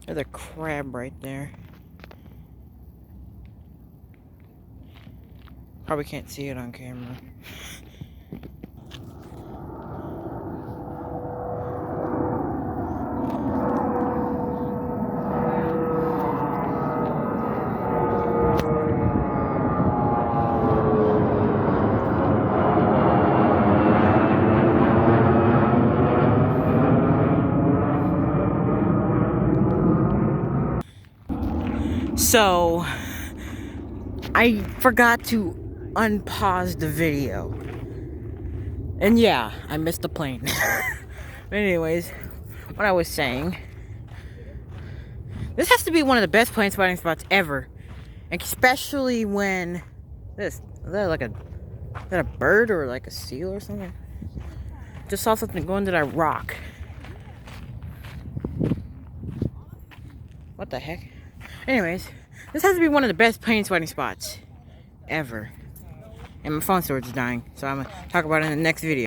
There's a crab right there. Probably can't see it on camera. So, I forgot to unpause the video. And yeah, I missed the plane. But anyways, what I was saying, this has to be one of the best plane spotting spots ever. Especially when is that a bird or like a seal or something? Just saw something go into that rock. What the heck? Anyways, this has to be one of the best plane spotting spots ever. And my phone storage is dying, so I'm gonna talk about it in the next video.